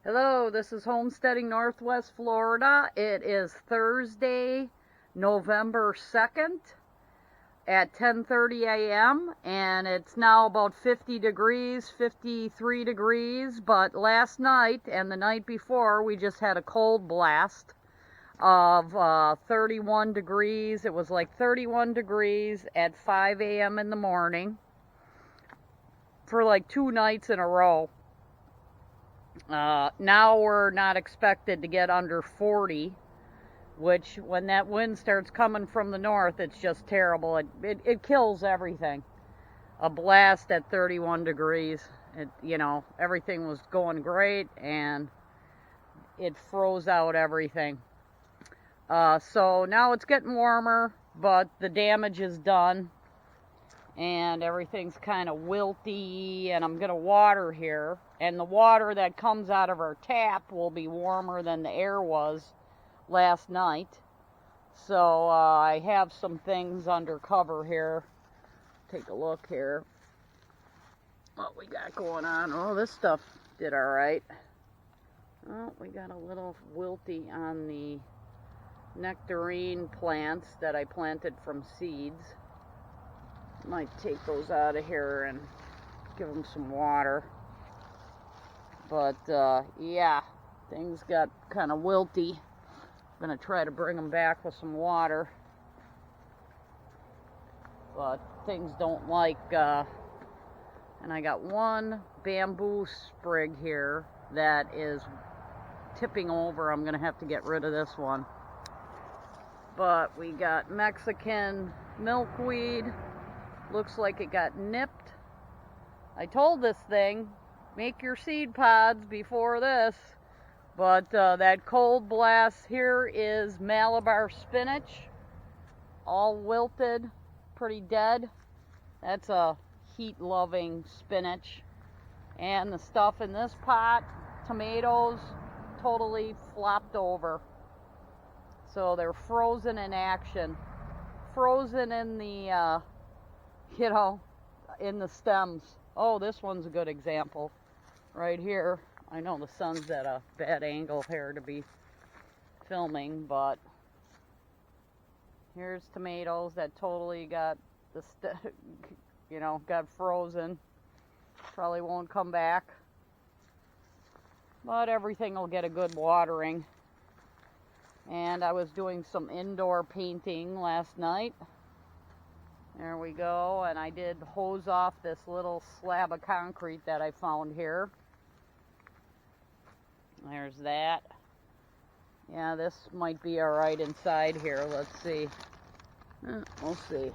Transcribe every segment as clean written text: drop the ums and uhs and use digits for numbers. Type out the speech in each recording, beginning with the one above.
Hello, this is Homesteading Northwest Florida. It is Thursday, November 2nd at 10:30 a.m. and it's now about 50 degrees, 53 degrees, but last night and the night before we just had a cold blast of 31 degrees. It was like 31 degrees at 5 a.m. in the morning for like 2 nights in a row. Now we're not expected to get under 40, which when that wind starts coming from the north, it's just terrible. It kills everything. A blast at 31 degrees. Everything was going great and it froze out everything. So now it's getting warmer, but the damage is done and everything's kind of wilty, and I'm going to water here, and the water that comes out of our tap will be warmer than the air was last night. So I have some things under cover here. Take a look here what we got going on. Oh, this stuff did all right. Oh, we got a little wilty on the nectarine plants that I planted from seeds. Might take those out of here and give them some water. But yeah, things got kind of wilty. I'm gonna try to bring them back with some water, but things don't like and I got one bamboo sprig here that is tipping over. I'm gonna have to get rid of this one. But we got Mexican milkweed. Looks like it got nipped. I told this thing, make your seed pods before this, but that cold blast. Here is Malabar spinach, all wilted, pretty dead. That's a heat-loving spinach. And the stuff in this pot, tomatoes, totally flopped over. So they're frozen in action. Frozen in the in the stems. Oh, this one's a good example right here. I know the sun's at a bad angle here to be filming, but here's tomatoes that totally got got frozen. Probably won't come back, but everything will get a good watering. And I was doing some indoor painting last night. There we go, and I did hose off this little slab of concrete that I found here. There's that. Yeah, this might be all right inside here. Let's see. We'll see.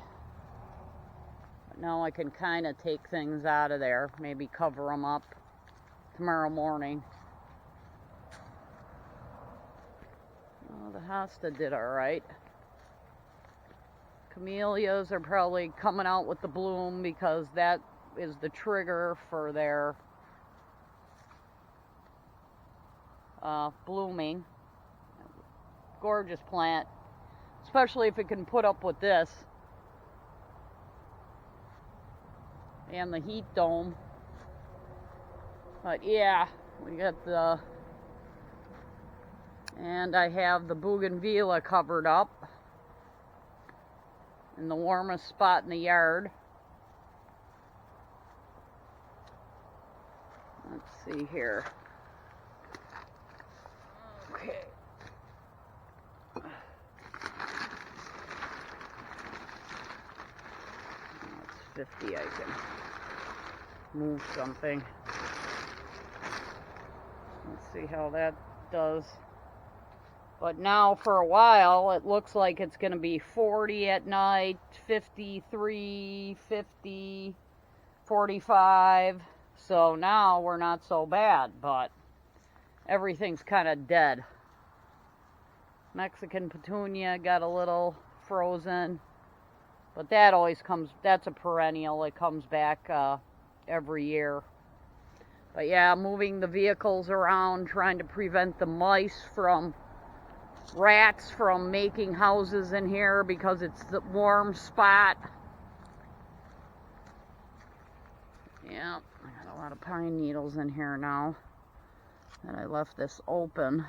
But now I can kind of take things out of there, maybe cover them up tomorrow morning. Oh, the hosta did all right. Camellias are probably coming out with the bloom because that is the trigger for their blooming. Gorgeous plant, especially if it can put up with this and the heat dome. But yeah, we got and I have the bougainvillea covered up in the warmest spot in the yard. Let's see here. Okay. That's 50. I can move something. Let's see how that does. But now for a while it looks like it's going to be 40 at night, 53, 50, 45. So now we're not so bad, but everything's kind of dead. Mexican petunia got a little frozen, but that always comes, that's a perennial. It comes back every year. But yeah, moving the vehicles around, trying to prevent the rats from making houses in here because it's the warm spot. Yeah, I got a lot of pine needles in here now. And I left this open.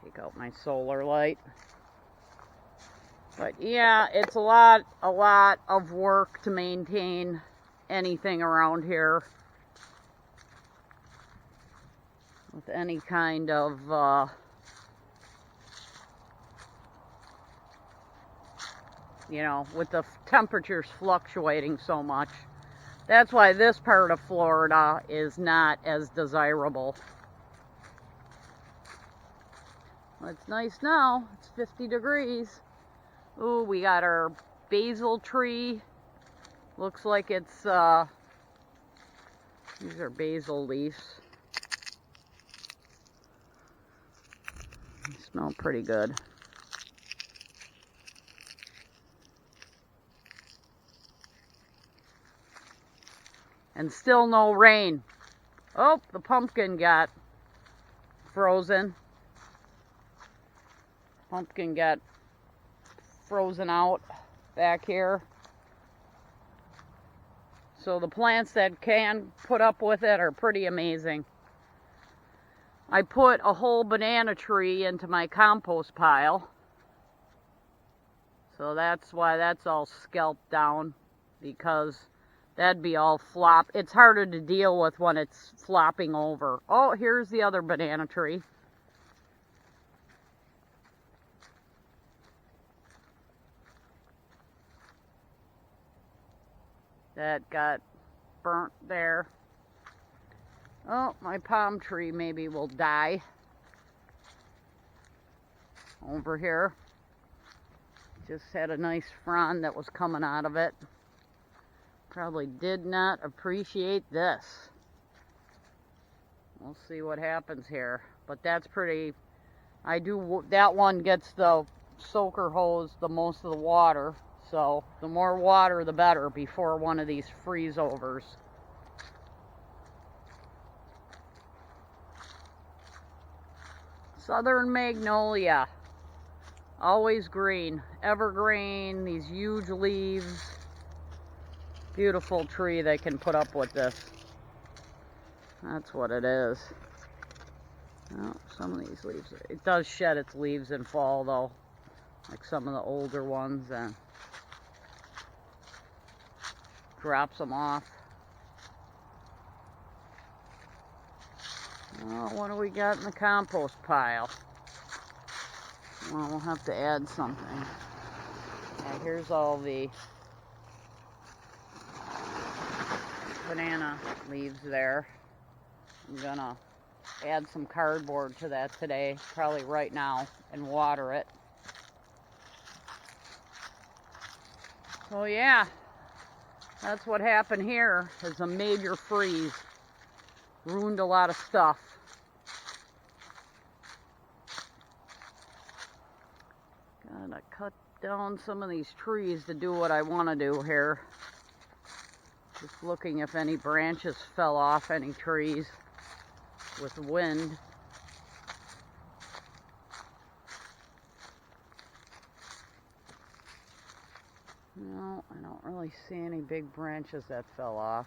Take out my solar light. But yeah, it's a lot of work to maintain anything around here with any kind of you know, with the temperatures fluctuating so much. That's why this part of Florida is not as desirable. Well, it's nice now. It's 50 degrees. Ooh, we got our basil tree. Looks like it's, these are basil leaves. They smell pretty good. And still no rain. Oh, the pumpkin got frozen. Pumpkin got frozen out back here. So the plants that can put up with it are pretty amazing. I put a whole banana tree into my compost pile. So that's why that's all scalped down, because that'd be all flop. It's harder to deal with when it's flopping over. Oh, here's the other banana tree. That got burnt there. Oh, my palm tree maybe will die. Over here. Just had a nice frond that was coming out of it. Probably did not appreciate this. We'll see what happens here. But that's pretty... that one gets the soaker hose the most of the water. So the more water the better before one of these freeze overs. Southern magnolia. Always green. Evergreen. These huge leaves. Beautiful tree they can put up with this. That's what it is. Oh, some of these leaves. It does shed its leaves in fall though. Like some of the older ones, and drops them off. Oh, what do we got in the compost pile? Well, we'll have to add something. Yeah, here's all the banana leaves there. I'm gonna add some cardboard to that today, probably right now, and water it. So yeah, that's what happened here, is a major freeze. Ruined a lot of stuff. Gotta cut down some of these trees to do what I want to do here. Just looking if any branches fell off any trees with wind. No, I don't really see any big branches that fell off.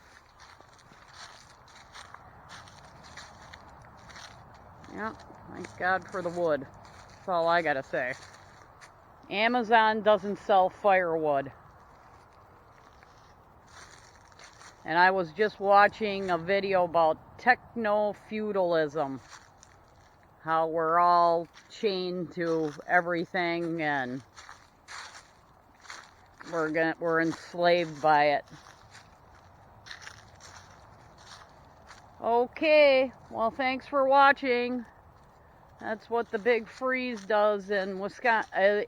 Yeah, thank God for the wood. That's all I gotta say. Amazon doesn't sell firewood. And I was just watching a video about techno-feudalism. How we're all chained to everything and we're enslaved by it. Okay, well, thanks for watching. That's what the big freeze does in Wisconsin,